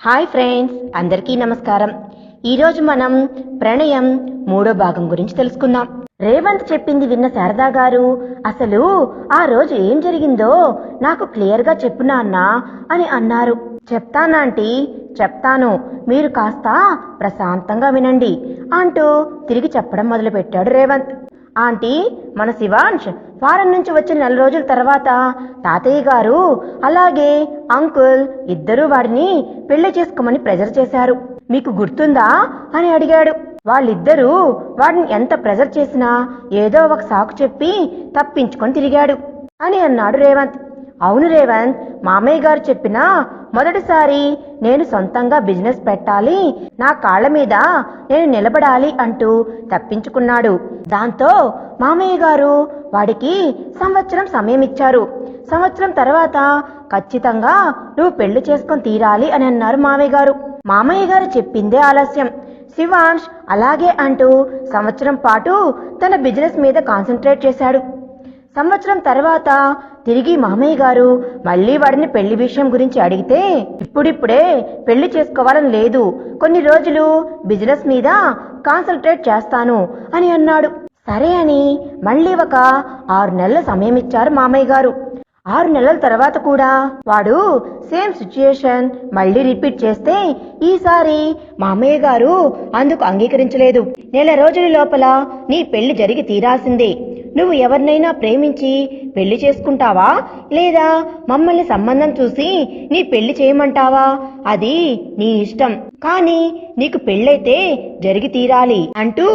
Hi friends, అందరికీ నమస్కారం. ఈరోజు మనం ప్రణయం 3వ భాగం గురించి తెలుసుకుందాం. రేవంత్ చెప్పింది విన్న శారదా గారు, అసలు ఆ రోజు ఏం జరిగిందో నాకు క్లియర్గా చెప్పు నాన్నా అని అన్నారు. చెప్తానాంటీ, చెప్తాను, మీరు కాస్త ప్రశాంతంగా వినండి అంటూ తిరిగి చెప్పడం మొదలుపెట్టాడు రేవంత్. ఆంటీ, మన శివాంష్ ఫారెన్ నుంచి వచ్చిన 4 రోజుల తర్వాత తాతయ్య గారు అలాగే అంకుల్ ఇద్దరూ వాడిని పెళ్లి చేసుకోమని ప్రెజర్ చేశారు. మీకు గుర్తుందా అని అడిగాడు. వాళ్ళిద్దరూ వాడిని ఎంత ప్రెజర్ చేసినా ఏదో ఒక సాకు చెప్పి తప్పించుకొని తిరిగాడు అని అన్నాడు రేవంత్. అవును రేవంత్, మామయ్య గారు చెప్పిన మొదటిసారి నేను సొంతంగా బిజినెస్ పెట్టాలి, నా కాళ్ల మీద నేను నిలబడాలి అంటూ తప్పించుకున్నాడు. దాంతో మామయ్య గారు వాడికి సంవత్సరం సమయం ఇచ్చారు. సంవత్సరం తర్వాత ఖచ్చితంగా నువ్వు పెళ్లి చేసుకొని తీరాలి అని అన్నారు మామయ్య గారు. మామయ్య గారు చెప్పిందే ఆలస్యం. శివాంష్ అలాగే అంటూ సంవత్సరం పాటు తన బిజినెస్ మీద కాన్సన్ట్రేట్ చేశాడు. సంవత్సరం తర్వాత తిరిగి మామయ్య గారు మళ్లీ వాడిని పెళ్లి విషయం గురించి అడిగితే, ఇప్పుడిప్పుడే పెళ్లి చేసుకోవాలని లేదు, కొన్ని రోజులు బిజినెస్ మీద కాన్సన్ట్రేట్ చేస్తాను అని అన్నాడు. సరే అని మళ్లీ ఒక 6 నెలల సమయం ఇచ్చారు మామయ్య గారు. 6 నెలల తర్వాత కూడా వాడు సేమ్ సిచ్యుయేషన్ మళ్లీ రిపీట్ చేస్తే ఈసారి మామయ్య గారు అందుకు అంగీకరించలేదు. 1 నెల రోజుల లోపల నీ పెళ్లి జరిగి తీరాల్సిందే. నువ్వు ఎవరినైనా ప్రేమించి పెళ్లి చేసుకుంటావా, లేదా మమ్మల్ని సంబంధం చూసి నీ పెళ్లి చేయమంటావా, అది నీ ఇష్టం, కానీ నీకు పెళ్ళైతే జరిగి తీరాలి అంటూ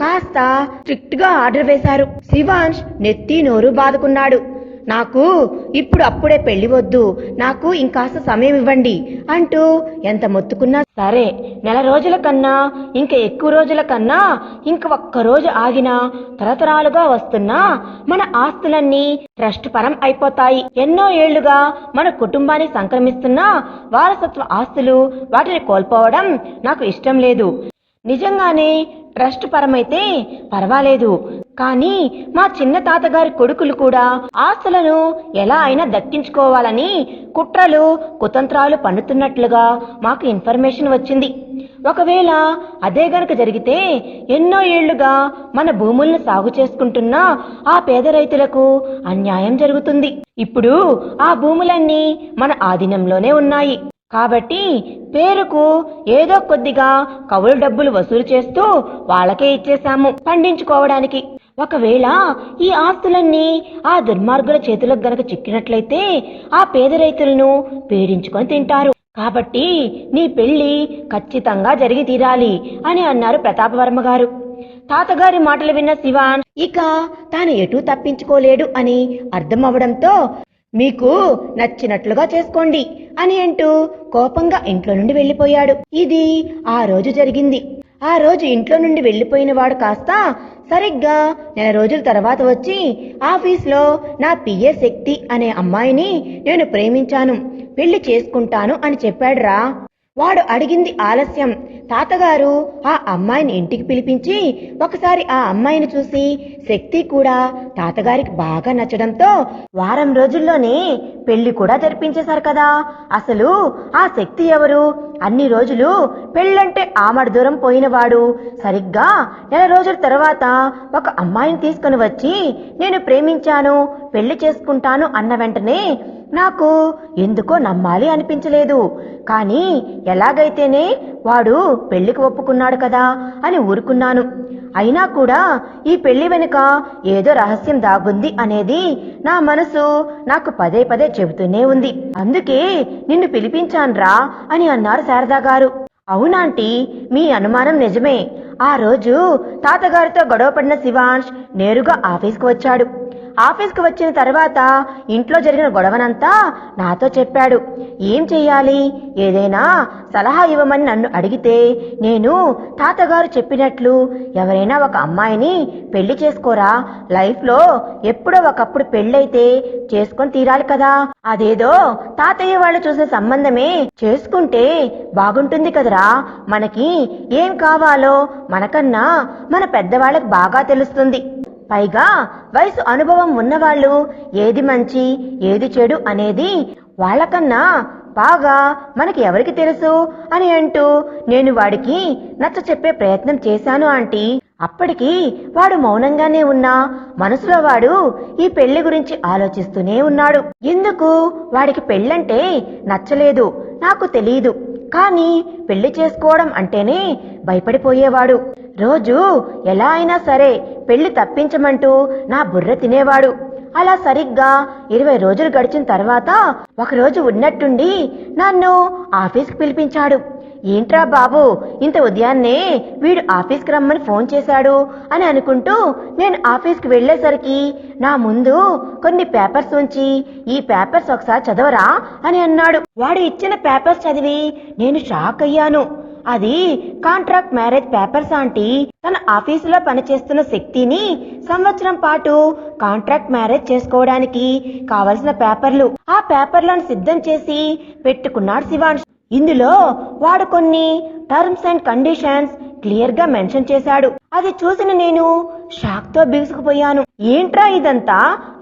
కాస్త స్ట్రిక్ట్ గా ఆర్డర్ వేశారు. శివాంష్ నెత్తి నోరు బాదుకున్నాడు. నాకు ఇప్పుడు అప్పుడే పెళ్లి వద్దు, నాకు ఇంకాస్త సమయం ఇవ్వండి అంటూ ఎంత మొత్తుకున్నా సరే, 1 నెల రోజుల కన్నా ఇంకా ఎక్కువ రోజుల కన్నా ఇంక ఒక్కరోజు ఆగినా తరతరాలుగా వస్తున్నా మన ఆస్తులన్నీ ట్రస్ట్ పరం అయిపోతాయి. ఎన్నో ఏళ్లుగా మన కుటుంబానికి సంక్రమిస్తున్న వారసత్వ ఆస్తులు, వాటిని కోల్పోవడం నాకు ఇష్టం లేదు. నిజంగానే ట్రస్ట్ పరమైతే పర్వాలేదు, కానీ మా చిన్న తాతగారి కొడుకులు కూడా ఆస్తులను ఎలా అయినా దక్కించుకోవాలని కుట్రలు కుతంత్రాలు పన్నుతున్నట్లుగా మాకు ఇన్ఫర్మేషన్ వచ్చింది. ఒకవేళ అదే గనక జరిగితే ఎన్నో ఏళ్లుగా మన భూములను సాగు చేసుకుంటున్న ఆ పేద రైతులకు అన్యాయం జరుగుతుంది. ఇప్పుడు ఆ భూములన్నీ మన ఆధీనంలోనే ఉన్నాయి కాబట్టి పేరుకు ఏదో కొద్దిగా కవులు డబ్బులు వసూలు చేస్తూ వాళ్ళకే ఇచ్చేశాము పండించుకోవడానికి. ఒకవేళ ఈ ఆస్తులన్నీ ఆ దుర్మార్గుల చేతులకు గనక చిక్కినట్లయితే ఆ పేద రైతులను పీడించుకొని తింటారు. కాబట్టి నీ పెళ్లి ఖచ్చితంగా జరిగి తీరాలి అని అన్నారు ప్రతాపవర్మ గారు. తాతగారి మాటలు విన్న శివాన్ ఇక తాను ఎటూ తప్పించుకోలేడు అని అర్థం అవడంతో, మీకు నచ్చినట్లుగా చేసుకోండి అని అంటూ కోపంగా ఇంట్లో నుండి వెళ్లిపోయాడు. ఇది ఆ రోజు జరిగింది. ఆ రోజు ఇంట్లో నుండి వెళ్లిపోయిన వాడు కాస్త సరిగ్గా 1 నెల రోజుల తర్వాత వచ్చి ఆఫీస్లో నా పిఏ శక్తి అనే అమ్మాయిని నేను ప్రేమించాను, పెళ్లి చేసుకుంటాను అని చెప్పాడురా. వాడు అడిగింది ఆలస్యం. తాతగారు ఆ అమ్మాయిని ఇంటికి పిలిపించి ఒకసారి ఆ అమ్మాయిని చూసి శక్తి కూడా తాతగారికి బాగా నచ్చడంతో వారం రోజుల్లోనే పెళ్లి కూడా జరిపించేశారు కదా. అసలు ఆ శక్తి ఎవరు? అన్ని రోజులు పెళ్ళంటే ఆమడ దూరం పోయినవాడు సరిగ్గా 1 నెల రోజుల తర్వాత ఒక అమ్మాయిని తీసుకుని వచ్చి నేను ప్రేమించాను, పెళ్లి చేసుకుంటాను అన్న వెంటనే నాకు ఎందుకో నమ్మాలి అనిపించలేదు. కానీ ఎలాగైతేనే వాడు పెళ్లికి ఒప్పుకున్నాడు కదా అని ఊరుకున్నాను. అయినా కూడా ఈ పెళ్లి వెనుక ఏదో రహస్యం దాగుంది అనేది నా మనసు నాకు పదే పదే చెబుతూనే ఉంది. అందుకే నిన్ను పిలిపించాన్రా అని అన్నారు శారదా గారు. అవునాంటీ, మీ అనుమానం నిజమే. ఆ రోజు తాతగారితో గొడవపడిన శివాంష్ నేరుగా ఆఫీస్కు వచ్చాడు. ఆఫీస్కి వచ్చిన తర్వాత ఇంట్లో జరిగిన గొడవనంతా నాతో చెప్పాడు. ఏం చెయ్యాలి, ఏదైనా సలహా ఇవ్వమని నన్ను అడిగితే నేను తాతగారు చెప్పినట్లు ఎవరైనా ఒక అమ్మాయిని పెళ్లి చేసుకోరా, లైఫ్లో ఎప్పుడో ఒకప్పుడు పెళ్ళైతే చేసుకొని తీరాలి కదా, అదేదో తాతయ్య వాళ్ళు చూసే సంబంధమే చేసుకుంటే బాగుంటుంది కదరా, మనకి ఏం కావాలో మనకన్నా మన పెద్దవాళ్ళకి బాగా తెలుస్తుంది, పైగా వయసు అనుభవం ఉన్నవాళ్ళు ఏది మంచి ఏది చెడు అనేది వాళ్ళకన్నా బాగా మనకి ఎవరికి తెలుసు అని అంటూ నేను వాడికి నచ్చ చెప్పే ప్రయత్నం చేశాను ఆంటీ. అప్పటికి వాడు మౌనంగానే ఉన్నా మనసులో వాడు ఈ పెళ్లి గురించి ఆలోచిస్తూనే ఉన్నాడు. ఎందుకు వాడికి పెళ్ళంటే నచ్చలేదు నాకు తెలియదు, కానీ పెళ్లి చేసుకోవడం అంటేనే భయపడిపోయేవాడు. రోజు ఎలా అయినా సరే పెళ్లి తప్పించమంటూ నా బుర్ర తినేవాడు. అలా సరిగ్గా 20 రోజులు గడిచిన తర్వాత ఒకరోజు ఉన్నట్టుండి నన్ను ఆఫీస్కి పిలిపించాడు. ఏంట్రా బాబు, ఇంత ఉదయాన్నే వీడు ఆఫీస్కి రమ్మని ఫోన్ చేశాడు అని అనుకుంటూ నేను ఆఫీస్కి వెళ్లేసరికి నా ముందు కొన్ని పేపర్స్ ఉంచి, ఈ పేపర్స్ ఒకసారి చదవరా అని అన్నాడు. వాడు ఇచ్చిన పేపర్స్ చదివి నేను షాక్ అయ్యాను. అది కాంట్రాక్ట్ మ్యారేజ్ పేపర్స్ ఆంటీ. తన ఆఫీసులో పనిచేస్తున్న శక్తిని సంవత్సరం పాటు కాంట్రాక్ట్ మ్యారేజ్ చేసుకోవడానికి కావలసిన పేపర్లు. ఆ పేపర్లను సిద్ధం చేసి పెట్టుకున్నాడు శివాంశ్. ఇందులో వాడు కొన్ని టర్మ్స్ అండ్ కండిషన్స్ క్లియర్ గా మెన్షన్ చేశాడు. అది చూసిన నేను షాక్ తో బిగుసుకుపోయాను. ఏంట్రా ఇదంతా?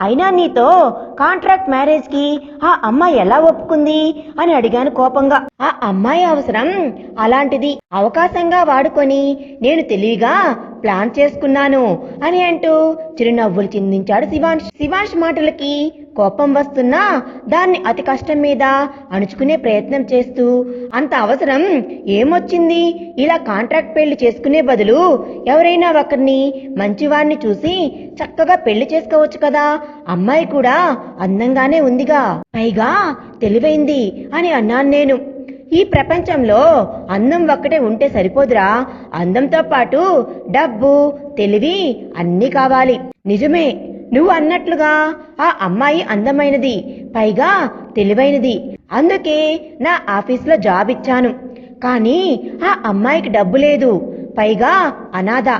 అయినా నీతో కాంట్రాక్ట్ మ్యారేజ్ కి ఆ అమ్మాయి ఎలా ఒప్పుకుంది అని అడిగాను కోపంగా. ఆ అమ్మాయి అవసరం అలాంటిది, అవకాశంగా వాడుకొని నేను తెలివిగా ప్లాన్ చేసుకున్నాను అని అంటూ చిరునవ్వులు చిందించాడు శివాంశ్. శివాంశ్ మాటలకి కోపం వస్తున్నా దాన్ని అతి కష్టం మీద అణుచుకునే ప్రయత్నం చేస్తూ, అంత అవసరం ఏమొచ్చింది? ఇలా కాంట్రాక్ట్ పెళ్లి చేసుకునే బదులు ఎవరైనా ఒకరిని మంచివాడిని చూసి చక్కగా పెళ్లి చేసుకోవచ్చు కదా. అమ్మాయి కూడా అందంగానే ఉందిగా, పైగా తెలివైంది అని అన్నాను నేను. ఈ ప్రపంచంలో అందం ఒక్కటే ఉంటే సరిపోదురా, అందంతో పాటు డబ్బు, తెలివి అన్నీ కావాలి. నిజమే, నువ్వు అన్నట్లుగా ఆ అమ్మాయి అందమైనది, పైగా తెలివైనది. అందుకే నా ఆఫీసులో జాబ్ ఇచ్చాను. కానీ ఆ అమ్మాయికి డబ్బు లేదు, పైగా అనాథ.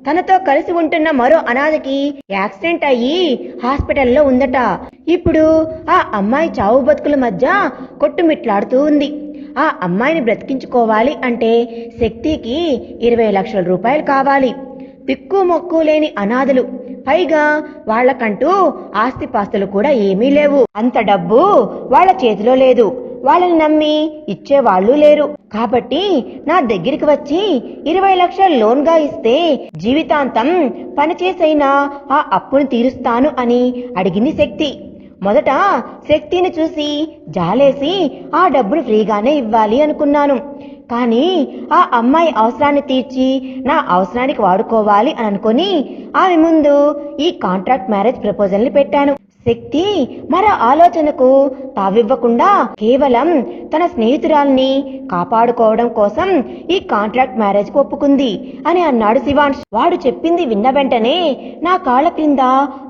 తనతో కలిసి ఉంటున్న మరో అనాథకి యాక్సిడెంట్ అయ్యి హాస్పిటల్లో ఉందట. ఇప్పుడు ఆ అమ్మాయి చావు బతుకుల మధ్య కొట్టుమిట్లాడుతూ ఉంది. ఆ అమ్మాయిని బ్రతికించుకోవాలి అంటే శక్తికి 20 లక్షల రూపాయలు కావాలి. దిక్కు మొక్కు లేని అనాథలు, పైగా వాళ్లకంటూ ఆస్తిపాస్తులు కూడా ఏమీ లేవు. అంత డబ్బు వాళ్ల చేతిలో లేదు, వాళ్ళని నమ్మి ఇచ్చేవాళ్లు లేరు. కాబట్టి నా దగ్గరికి వచ్చి 20 లక్షలు లోన్ గా ఇస్తే జీవితాంతం పనిచేసైనా ఆ అప్పును తీరుస్తాను అని అడిగింది శక్తి. మొదట శక్తిని చూసి జాలేసి ఆ డబ్బును ఫ్రీగానే ఇవ్వాలి అనుకున్నాను. కానీ ఆ అమ్మాయి అవసరాన్ని తీర్చి నా అవసరానికి వాడుకోవాలి అని అనుకుని ఆమె ముందు ఈ కాంట్రాక్ట్ మ్యారేజ్ ప్రపోజల్ ని పెట్టాను. శక్తి మరో ఆలోచనకు తావివ్వకుండా కేవలం తన స్నేహితురాల్ని కాపాడుకోవడం కోసం ఈ కాంట్రాక్ట్ మ్యారేజ్ కు ఒప్పుకుంది అని అన్నాడు శివాంశ్. వాడు చెప్పింది విన్న వెంటనే నా కాళ్ల క్రింద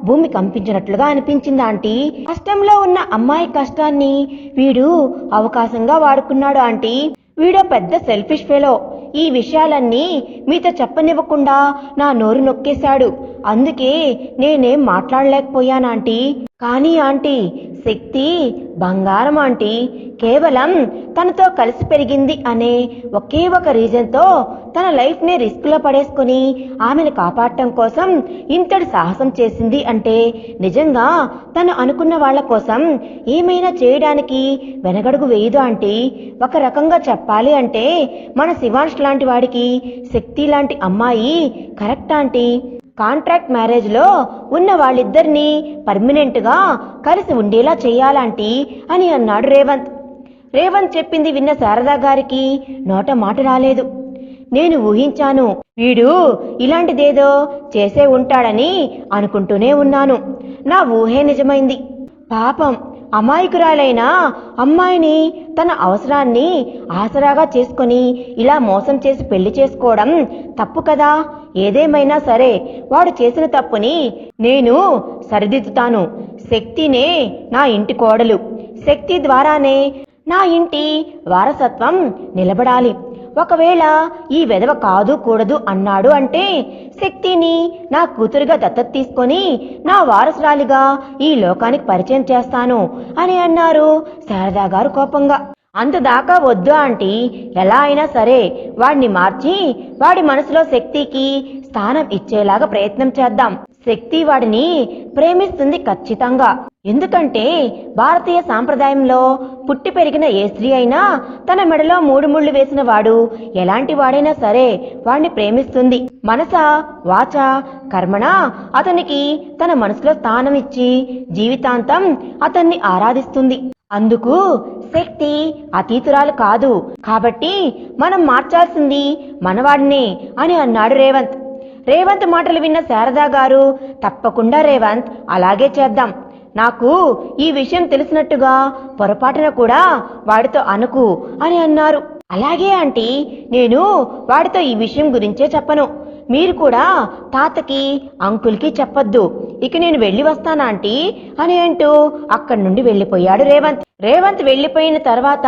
భూమి కంపించినట్లుగా అనిపించింది ఆంటీ. కష్టంలో ఉన్న అమ్మాయి కష్టాన్ని వీడు అవకాశంగా వాడుకున్నాడు ఆంటీ. వీడో పెద్ద సెల్ఫిష్ ఫెలో. ఈ విషయాలన్నీ మీతో చెప్పనివ్వకుండా నా నోరు నొక్కేశాడు. అందుకే నేనేం మాట్లాడలేకపోయాను ఆంటీ. కానీ ఆంటీ, శక్తి బంగారం ఆంటీ. కేవలం తనతో కలిసి పెరిగింది అనే ఒకే ఒక రీజన్తో తన లైఫ్ ని రిస్క్ లో పడేసుకుని ఆమెను కాపాడటం కోసం ఇంతటి సాహసం చేసింది అంటే నిజంగా తను అనుకున్న వాళ్ల కోసం ఏమైనా చేయడానికి వెనగడుగు వేయదు ఆంటీ. ఒక రకంగా చెప్పాలి అంటే మన శివాంశ్ లాంటి వాడికి శక్తి లాంటి అమ్మాయి కరెక్ట్ ఆంటీ. కాంట్రాక్ట్ మ్యారేజ్ లో ఉన్న వాళ్ళిద్దరినీ పర్మనెంట్ గా కలిసి ఉండేలా చెయ్యాలంటీ అని అన్నాడు రేవంత్. రేవంత్ చెప్పింది విన్న శారదా గారికి నోట మాట రాలేదు. నేను ఊహించాను, వీడు ఇలాంటిదేదో చేసే ఉంటాడని అనుకుంటూనే ఉన్నాను. నా ఊహే నిజమైంది. పాపం అమాయకురాలైన అమ్మాయిని తన అవసరాన్ని ఆసరాగా చేసుకుని ఇలా మోసం చేసి పెళ్లి చేసుకోవడం తప్పు కదా. ఏదేమైనా సరే వాడు చేసిన తప్పుని నేను సరిదిద్దుతాను. శక్తినే నా ఇంటి కోడలు, శక్తి ద్వారానే నా ఇంటి వారసత్వం నిలబడాలి. ఒకవేళ ఈ వెధవ కాదు కూడదు అన్నాడు అంటే శక్తిని నా కూతురుగా దత్తత తీసుకొని నా వారసురాలిగా ఈ లోకానికి పరిచయం చేస్తాను అని అన్నారు శారదా గారు కోపంగా. అంతదాకా వద్దు ఆంటీ, ఎలా అయినా సరే వాడిని మార్చి వాడి మనసులో శక్తికి స్థానం ఇచ్చేలాగా ప్రయత్నం చేద్దాం. శక్తి వాడిని ప్రేమిస్తుంది ఖచ్చితంగా. ఎందుకంటే భారతీయ సాంప్రదాయంలో పుట్టి పెరిగిన ఏ స్త్రీ అయినా తన మెడలో 3 ముళ్ళు వేసిన వాడు ఎలాంటి వాడైనా సరే వాడిని ప్రేమిస్తుంది. మనస వాచ కర్మణ అతనికి తన మనసులో స్థానం ఇచ్చి జీవితాంతం అతన్ని ఆరాధిస్తుంది. అందుకు శక్తి అతీతురాలు కాదు. కాబట్టి మనం మార్చాల్సింది మనవాడిని అని అన్నాడు రేవంత్. రేవంత్ మాటలు విన్న శారదా గారు, తప్పకుండా రేవంత్, అలాగే చేద్దాం. నాకు ఈ విషయం తెలిసినట్టుగా పొరపాటున కూడా వాడితో అనుకు అని అన్నారు. అలాగే ఆంటీ, నేను వాడితో ఈ విషయం గురించే చెప్పను. మీరు కూడా తాతకి అంకుల్కి చెప్పొద్దు. ఇక నేను వెళ్ళి వస్తానా ఆంటీ అని అంటూ అక్కడి నుండి వెళ్ళిపోయాడు రేవంత్. రేవంత్ వెళ్ళిపోయిన తర్వాత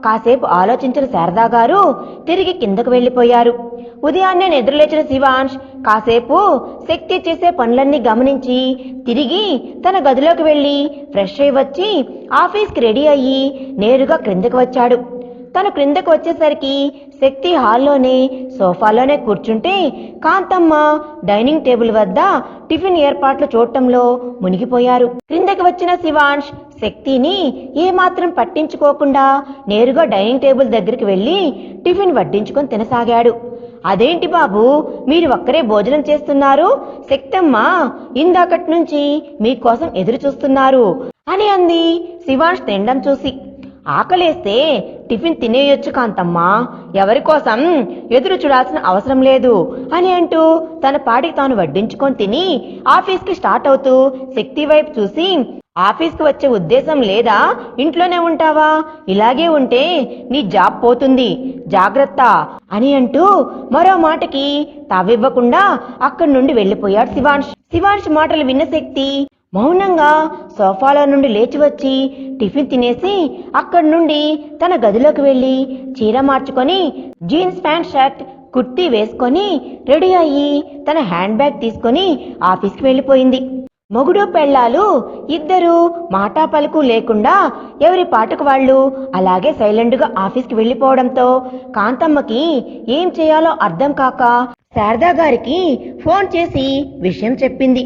కాసేపు ఆలోచించిన శారదా గారు తిరిగి కిందకు వెళ్ళిపోయారు. ఉదయాన్నే నిద్రలేచిన శివాంష్ కాసేపు శక్తి చేసే పనులన్నీ గమనించి తిరిగి తన గదిలోకి వెళ్లి ఫ్రెష్ అయి వచ్చి ఆఫీస్కి రెడీ అయ్యి నేరుగా క్రిందకు వచ్చాడు. తను క్రిందకు వచ్చేసరికి శక్తి హాల్లోనే సోఫాలోనే కూర్చుంటే కాంతమ్మ డైనింగ్ టేబుల్ వద్ద టిఫిన్ ఏర్పాట్లు చూడటంలో మునిగిపోయారు. క్రిందకి వచ్చిన శివాంష్ శక్తిని ఏమాత్రం పట్టించుకోకుండా నేరుగా డైనింగ్ టేబుల్ దగ్గరికి వెళ్లి టిఫిన్ వడ్డించుకొని తినసాగాడు. అదేంటి బాబు, మీరు ఒక్కరే భోజనం చేస్తున్నారు? శక్తమ్మ ఇందాకటి నుంచి మీకోసం ఎదురు చూస్తున్నారు అని అంది శివాంష్ తినడం చూసి. ఆకలేస్తే టిఫిన్ తినేయొచ్చు కాంతమ్మా, ఎవరి కోసం ఎదురు చూడాల్సిన అవసరం లేదు అని అంటూ తన పాటికి తాను వడ్డించుకొని తిని ఆఫీస్కి స్టార్ట్ అవుతూ శక్తి వైపు చూసి, ఆఫీస్కి వచ్చే ఉద్దేశం లేదా? ఇంట్లోనే ఉంటావా? ఇలాగే ఉంటే నీ జాబ్ పోతుంది, జాగ్రత్త అని అంటూ మరో మాటకి తావివ్వకుండా అక్కడి నుండి వెళ్ళిపోయాడు శివాంష్. శివాంష్ మాటలు విన్న శక్తి మౌనంగా సోఫాలో నుండి లేచి వచ్చి టిఫిన్ తినేసి అక్కడి నుండి తన గదిలోకి వెళ్లి చీర మార్చుకొని జీన్స్ ప్యాంట్ షర్ట్ కుర్తీ వేసుకొని రెడీ అయ్యి తన హ్యాండ్ బ్యాగ్ తీసుకొని ఆఫీస్కి వెళ్ళిపోయింది. మొగుడు పెళ్ళాలు ఇద్దరు మాటా పలుకు లేకుండా ఎవరి పాటుకు వాళ్ళు అలాగే సైలెంట్గా ఆఫీస్కి వెళ్ళిపోవడంతో కాంతమ్మకి ఏం చేయాలో అర్థం కాక శారదా గారికి ఫోన్ చేసి విషయం చెప్పింది.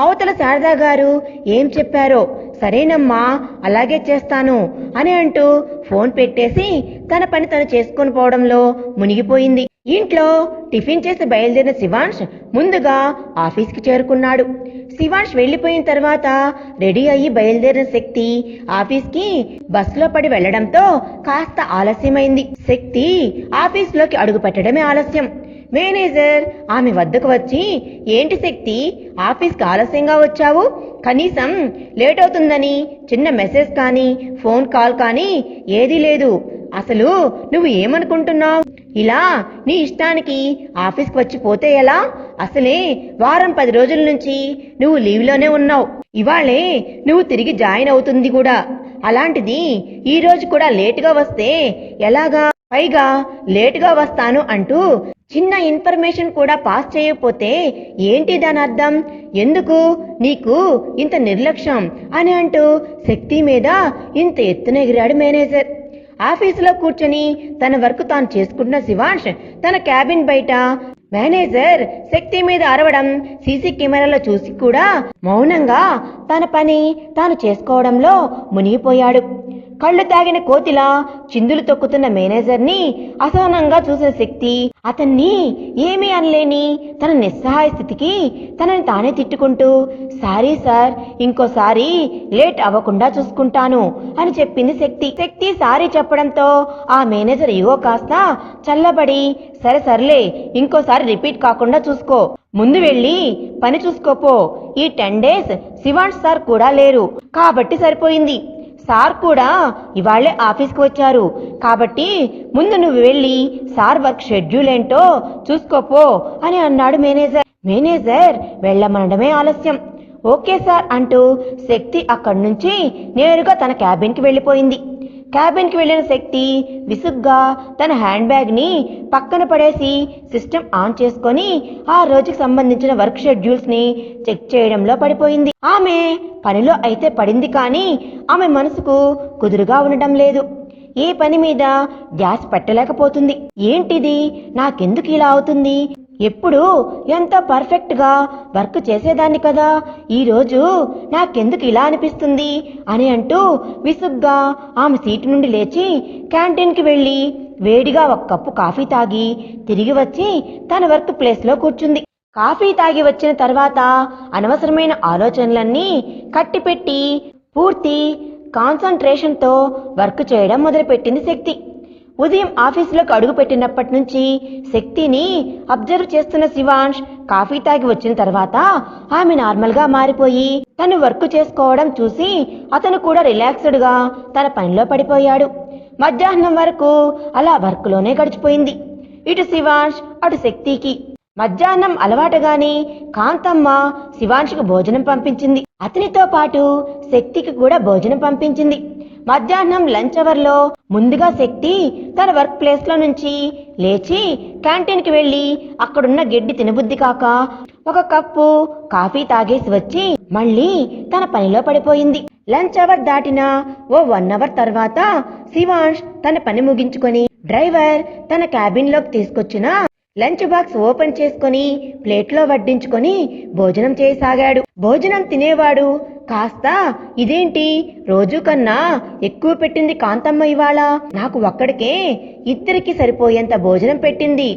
అవతల శారదా గారు ఏం చెప్పారో, సరేనమ్మా అలాగే చేస్తాను అని అంటూ ఫోన్ పెట్టేసి తన పని తను చేసుకొని పోవడంలో మునిగిపోయింది. ఇంట్లో టిఫిన్ చేసి బయలుదేరిన శివాంష్ ముందుగా ఆఫీస్కి చేరుకున్నాడు. శివాంష్ వెళ్లిపోయిన తర్వాత రెడీ అయ్యి బయలుదేరిన శక్తి ఆఫీస్కి బస్సులో పడి వెళ్లడంతో కాస్త ఆలస్యమైంది. శక్తి ఆఫీస్లోకి అడుగు పెట్టడమే ఆలస్యం. మేనేజర్ ఆమె వద్దకు వచ్చి, ఏంటి శక్తి ఆఫీస్కి ఆలస్యంగా వచ్చావు? కనీసం లేట్ అవుతుందని చిన్న మెసేజ్ కానీ ఫోన్ కాల్ కానీ ఏదీ లేదు. అసలు నువ్వు ఏమనుకుంటున్నావు? ఇలా నీ ఇష్టానికి ఆఫీస్కి వచ్చి పోతే ఎలా? అసలే వారం 10 రోజుల నుంచి నువ్వు లీవ్లోనే ఉన్నావు. ఇవాళే నువ్వు తిరిగి జాయిన్ అవుతుంది కూడా. అలాంటిది ఈ రోజు కూడా లేటుగా వస్తే ఎలాగా? పైగా లేటుగా వస్తాను అంటూ చిన్న ఇన్ఫర్మేషన్ కూడా పాస్ చేయకపోతే ఏంటి దాని అర్థం? ఎందుకు నీకు ఇంత నిర్లక్ష్యం అని అంటూ శక్తి మీద ఇంత ఎత్తున ఎగిరాడు మేనేజర్. ఆఫీసులో కూర్చొని తన వర్క్ తాను చేసుకుంటున్న శివాంష్ తన క్యాబిన్ బయట మేనేజర్ శక్తి మీద అరవడం సీసీ కెమెరాలో చూసి కూడా మౌనంగా తన పని తాను చేసుకోవడంలో మునిగిపోయాడు. కళ్ళు తాగిన కోతిలా చిందులు తొక్కుతున్న మేనేజర్ని అసహనంగా చూసిన శక్తి అతన్ని ఏమీ అనలేని తన నిస్సహాయ స్థితికి తనని తానే తిట్టుకుంటూ, సారీ సార్, ఇంకోసారి లేట్ అవ్వకుండా చూసుకుంటాను అని చెప్పింది శక్తి. శక్తి సారీ చెప్పడంతో ఆ మేనేజర్ ఇగో కాస్త చల్లబడి, సరే సర్లే, ఇంకోసారి రిపీట్ కాకుండా చూసుకో, ముందు వెళ్ళి పని చూసుకోపో. ఈ 10 days శివాంష్ సార్ కూడా లేరు కాబట్టి సరిపోయింది. సార్ కూడా ఇవాళ్లే ఆఫీస్కి వచ్చారు కాబట్టి ముందు నువ్వు వెళ్ళి సార్ వర్క్ షెడ్యూల్ ఏంటో చూసుకోపో అని అన్నాడు మేనేజర్. మేనేజర్ వెళ్ళమనడమే ఆలస్యం. ఓకే సార్ అంటూ శక్తి అక్కడి నుంచి నేరుగా తన క్యాబిన్కి వెళ్ళిపోయింది. క్యాబిన్కి వెళ్లిన శక్తి విసుగ్గా తన హ్యాండ్ బ్యాగ్ ని పక్కన పడేసి సిస్టమ్ ఆన్ చేసుకొని ఆ రోజుకి సంబంధించిన వర్క్ షెడ్యూల్స్ ని చెక్ చేయడంలో పడిపోయింది. ఆమె పనిలో అయితే పడింది, కానీ ఆమె మనసుకు కుదురుగా ఉండటం లేదు. ఏ పని మీద ధ్యాస పెట్టలేకపోతుంది. ఏంటిది, నాకెందుకు ఇలా అవుతుంది? ఎప్పుడు ఎంతో పర్ఫెక్ట్ గా వర్క్ చేసేదాన్ని కదా, ఈరోజు నాకెందుకు ఇలా అనిపిస్తుంది అని అంటూ విసుగ్గా ఆమె సీటు నుండి లేచి క్యాంటీన్కి వెళ్లి వేడిగా ఒక కప్పు కాఫీ తాగి తిరిగి వచ్చి తన వర్క్ ప్లేస్ లో కూర్చుంది. కాఫీ తాగి వచ్చిన తర్వాత అనవసరమైన ఆలోచనలన్నీ కట్టిపెట్టి పూర్తి కాన్సంట్రేషన్తో వర్క్ చేయడం మొదలుపెట్టింది శక్తి. ఉదయం ఆఫీసులోకి అడుగు పెట్టినప్పటి నుంచి శక్తిని అబ్జర్వ్ చేస్తున్న శివాంష్ కాఫీ తాగి వచ్చిన తర్వాత ఆమె నార్మల్ గా మారిపోయి తను వర్క్ చేసుకోవడం చూసి అతను కూడా రిలాక్స్డ్ గా తన పనిలో పడిపోయాడు. మధ్యాహ్నం వరకు అలా వర్క్ లోనే గడిచిపోయింది. ఇటు శివాంష్ అటు శక్తికి. మధ్యాహ్నం అలవాటుగాని కాంతమ్మ శివాంష్కు భోజనం పంపించింది. అతనితో పాటు శక్తికి కూడా భోజనం పంపించింది. మధ్యాహ్నం లంచ్ అవర్లో ముందుగా శక్తి తన వర్క్ ప్లేస్ లో నుంచి లేచి క్యాంటీన్ కి వెళ్లి అక్కడున్న గడ్డి తినబుద్ధి కాక ఒక కప్పు కాఫీ తాగేసి వచ్చి మళ్లీ తన పనిలో పడిపోయింది. లంచ్ అవర్ దాటిన ఓ 1 అవర్ తర్వాత శివాంష్ తన పని ముగించుకొని డ్రైవర్ తన క్యాబిన్ లోకి తీసుకొచ్చిన లంచ్ బాక్స్ ఓపెన్ చేసుకుని ప్లేట్లో వడ్డించుకొని భోజనం చేయసాగాడు. భోజనం తినేవాడు కాస్త ఇదేంటి రోజు కన్నా ఎక్కువ పెట్టింది కాంతమ్మ ఇవాళ, నాకు ఒక్కడికే ఇద్దరికి సరిపోయేంత భోజనం పెట్టింది,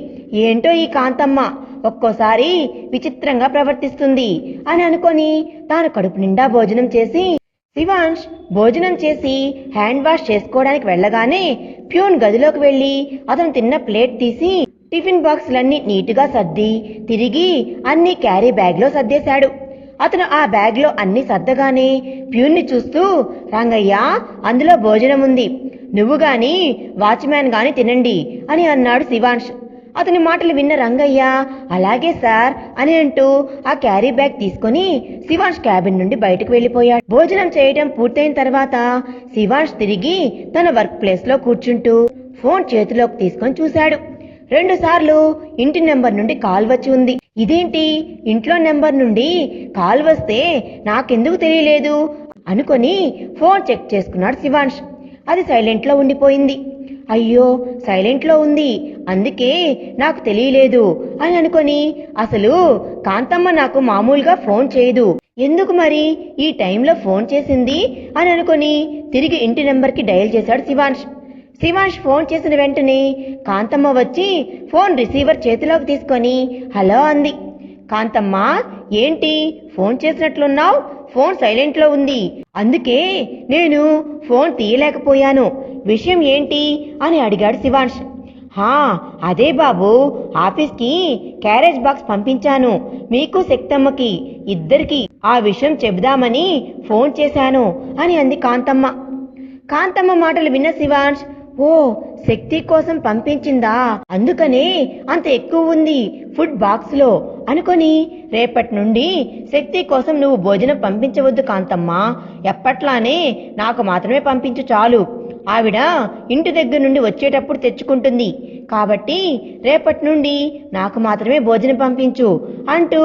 ఏంటో ఈ కాంతమ్మ ఒక్కోసారి విచిత్రంగా ప్రవర్తిస్తుంది అని అనుకొని తాను కడుపు నిండా భోజనం చేసి శివాంష్ భోజనం చేసి హ్యాండ్ వాష్ చేసుకోవడానికి వెళ్లగానే ప్యూన్ గదిలోకి వెళ్లి అతను తిన్న ప్లేట్ తీసి టిఫిన్ బాక్సులన్నీ నీటుగా సర్ది తిరిగి అన్ని క్యారీ బ్యాగ్ లో సర్దేశాడు. అతను ఆ బ్యాగ్ లో అన్ని సర్దగానే ప్యూన్ని చూస్తూ, రంగయ్య అందులో భోజనం ఉంది, నువ్వు గాని వాచ్మ్యాన్ గాని తినండి అని అన్నాడు శివాంష్. అతని మాటలు విన్న రంగయ్య అలాగే సార్ అని అంటూ ఆ క్యారీ బ్యాగ్ తీసుకుని శివాంష్ క్యాబిన్ నుండి బయటకు వెళ్లిపోయాడు. భోజనం చేయడం పూర్తయిన తర్వాత శివాంష్ తిరిగి తన వర్క్ ప్లేస్ లో కూర్చుంటూ ఫోన్ చేతిలోకి తీసుకొని చూశాడు. 2 సార్లు ఇంటి నెంబర్ నుండి కాల్ వచ్చి ఉంది. ఇదేంటి ఇంట్లో నెంబర్ నుండి కాల్ వస్తే నాకెందుకు తెలియలేదు అనుకొని ఫోన్ చెక్ చేసుకున్నాడు శివాంష్. అది సైలెంట్ లో ఉండిపోయింది. అయ్యో సైలెంట్ లో ఉంది, అందుకే నాకు తెలియలేదు అని అనుకొని అసలు కాంతమ్మ నాకు మామూలుగా ఫోన్ చేయదు, ఎందుకు మరి ఈ టైంలో ఫోన్ చేసింది అని అనుకొని తిరిగి ఇంటి నెంబర్కి డయల్ చేశాడు శివాంష్. శివాంష్ ఫోన్ చేసిన వెంటనే కాంతమ్మ వచ్చి ఫోన్ రిసీవర్ చేతిలోకి తీసుకొని హలో అంది. కాంతమ్మ ఏంటి ఫోన్ చేసినట్లున్నావు, ఫోన్ సైలెంట్ లో ఉంది, అందుకే నేను ఫోన్ తీయలేకపోయాను, విషయం ఏంటి అని అడిగాడు శివాంష్. అదే బాబు, ఆఫీస్కి క్యారేజ్ బాక్స్ పంపించాను, మీకు శక్తమ్మకి ఇద్దరికి ఆ విషయం చెబుదామని ఫోన్ చేశాను అని అంది కాంతమ్మ. కాంతమ్మ మాటలు విన్న శివాంష్, ఓ శక్తి కోసం పంపించిందా, అందుకనే అంత ఎక్కువ ఉంది ఫుడ్ బాక్స్ లో అనుకొని రేపటి నుండి శక్తి కోసం నువ్వు భోజనం పంపించవద్దు కాంతమ్మ, ఎప్పట్లానే నాకు మాత్రమే పంపించు చాలు, ఆవిడ ఇంటి దగ్గర నుండి వచ్చేటప్పుడు తెచ్చుకుంటుంది కాబట్టి రేపటి నుండి నాకు మాత్రమే భోజనం పంపించు అంటూ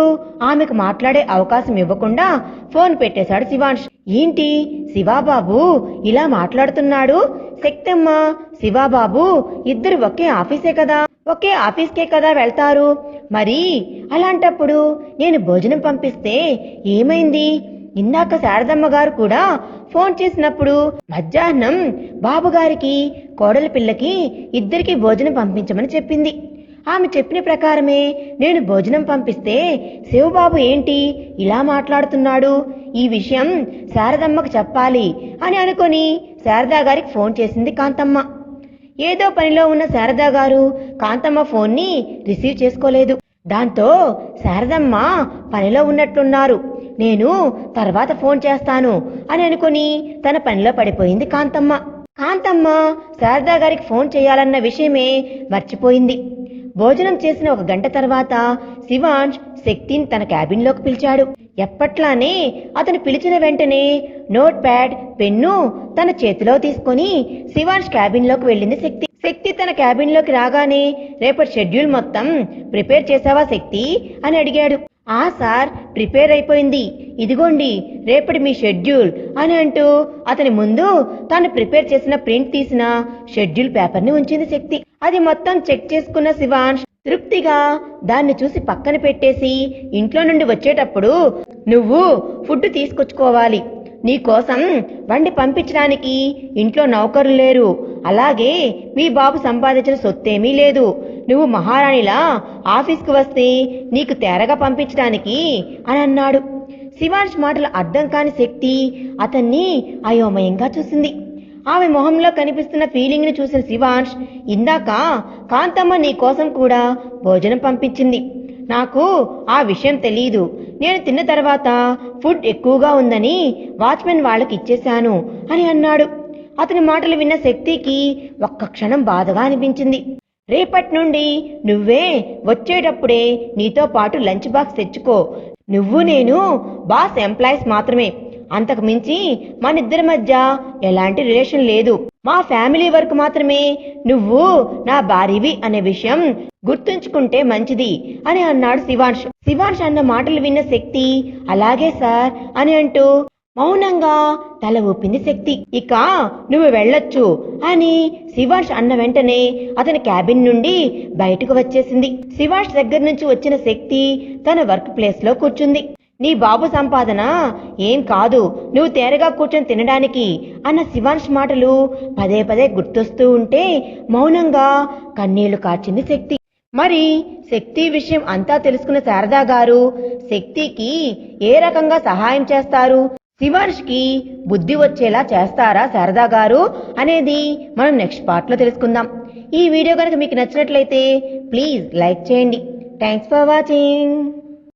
ఆమెకు మాట్లాడే అవకాశం ఇవ్వకుండా ఫోన్ పెట్టేశాడు శివాంష్. ఏంటి శివాబాబు ఇలా మాట్లాడుతున్నాడు, శక్తమ్మ శివాబాబు ఇద్దరు ఒకే ఆఫీస్కే కదా వెళ్తారు, మరి అలాంటప్పుడు నేను భోజనం పంపిస్తే ఏమైంది, ఇందాక శారదమ్మ గారు కూడా ఫోన్ చేసినప్పుడు మధ్యాహ్నం బాబుగారికి కోడల పిల్లకి ఇద్దరికి భోజనం పంపించమని చెప్పింది, ఆమె చెప్పిన ప్రకారమే నేను భోజనం పంపిస్తే శివబాబు ఏంటి ఇలా మాట్లాడుతున్నాడు, ఈ విషయం శారదమ్మకు చెప్పాలి అని అనుకొని శారదా గారికి ఫోన్ చేసింది కాంతమ్మ. ఏదో పనిలో ఉన్న శారదా గారు కాంతమ్మ ఫోన్ని రిసీవ్ చేసుకోలేదు. దాంతో శారదమ్మ పనిలో ఉన్నట్లున్నారు, నేను తర్వాత ఫోన్ చేస్తాను అని అనుకుని తన పనిలో పడిపోయింది కాంతమ్మ. కాంతమ్మ శారదా గారికి ఫోన్ చేయాలన్న విషయమే మర్చిపోయింది. భోజనం చేసిన 1 గంట తర్వాత శివాంష్ శక్తిని తన క్యాబిన్లోకి పిలిచాడు. ఎప్పట్లానే అతను పిలిచిన వెంటనే నోట్ ప్యాడ్ పెన్ను తన చేతిలో తీసుకుని శివాంష్ క్యాబిన్లోకి వెళ్ళింది శక్తి. శక్తి తన క్యాబిన్లోకి రాగానే రేపటి షెడ్యూల్ మొత్తం ప్రిపేర్ చేసావా శక్తి అని అడిగాడు. సార్ ప్రిపేర్ అయిపోయింది, ఇదిగోండి రేపటి మీ షెడ్యూల్ అని అంటూ అతని ముందు తాను ప్రిపేర్ చేసిన ప్రింట్ తీసిన షెడ్యూల్ పేపర్ని ఉంచింది శక్తి. అది మొత్తం చెక్ చేసుకున్న శివాంష్ తృప్తిగా దాన్ని చూసి పక్కన పెట్టేసి ఇంట్లో నుండి వచ్చేటప్పుడు నువ్వు ఫుడ్ తీసుకొచ్చుకోవాలి. నీకోసం వండి పంపించడానికి ఇంట్లో నౌకరు లేరు. అలాగే మీ బాబు సంపాదించిన సొత్తేమీ లేదు. నువ్వు మహారాణిలా ఆఫీస్కు వస్తే నీకు తేరగా పంపించడానికి అని అన్నాడు. శివాంష్ మాటలు అర్థం కాని శక్తి అతన్ని అయోమయంగా చూసింది. ఆమె మొహంలో కనిపిస్తున్న ఫీలింగ్ ని చూసిన శివాంష్, ఇందాక కాంతమ్మ నీ కోసం కూడా భోజనం పంపించింది. నాకు ఆ విషయం తెలీదు. నేను తిన్న తర్వాత ఫుడ్ ఎక్కువగా ఉందని వాచ్మెన్ వాళ్ళకి ఇచ్చేశాను అని అన్నాడు. అతని మాటలు విన్న శక్తికి ఒక్క క్షణం బాధగా అనిపించింది. రేపటి నుండి నువ్వే వచ్చేటప్పుడే నీతో పాటు లంచ్ బాక్స్ తెచ్చుకో. నువ్వు నేను బాస్ ఎంప్లాయీస్ మాత్రమే. అంతకు మించి మనిద్దరి మధ్య ఎలాంటి రిలేషన్ లేదు. మా ఫ్యామిలీ వరకు మాత్రమే నువ్వు నా భార్యవి అనే విషయం గుర్తుంచుకుంటే మంచిది అని అన్నాడు శివాంష్. శివాంష్ అన్న మాటలు విన్న శక్తి అలాగే సార్ అని అంటూ మౌనంగా తల ఊపింది శక్తి. ఇక నువ్వు వెళ్ళొచ్చు అని శివాంష్ అన్న వెంటనే అతని క్యాబిన్ నుండి బయటకు వచ్చేసింది. శివాంష్ దగ్గర నుంచి వచ్చిన శక్తి తన వర్క్ ప్లేస్ లో కూర్చుంది. నీ బాబు సంపాదన ఏం కాదు, నువ్వు తేరగా కూర్చొని తినడానికి అన్న శివాంష్ మాటలు పదే పదే గుర్తొస్తూ ఉంటే మౌనంగా కన్నీళ్లు కార్చింది శక్తి. మరి శక్తి విషయం అంతా తెలుసుకున్న శారదా గారు శక్తికి ఏ రకంగా సహాయం చేస్తారు, శివాంష్ కి బుద్ధి వచ్చేలా చేస్తారా శారదా గారు అనేది మనం నెక్స్ట్ పార్ట్ లో తెలుసుకుందాం. ఈ వీడియో కనుక మీకు నచ్చినట్లయితే ప్లీజ్ లైక్ చేయండి. Thanks for watching.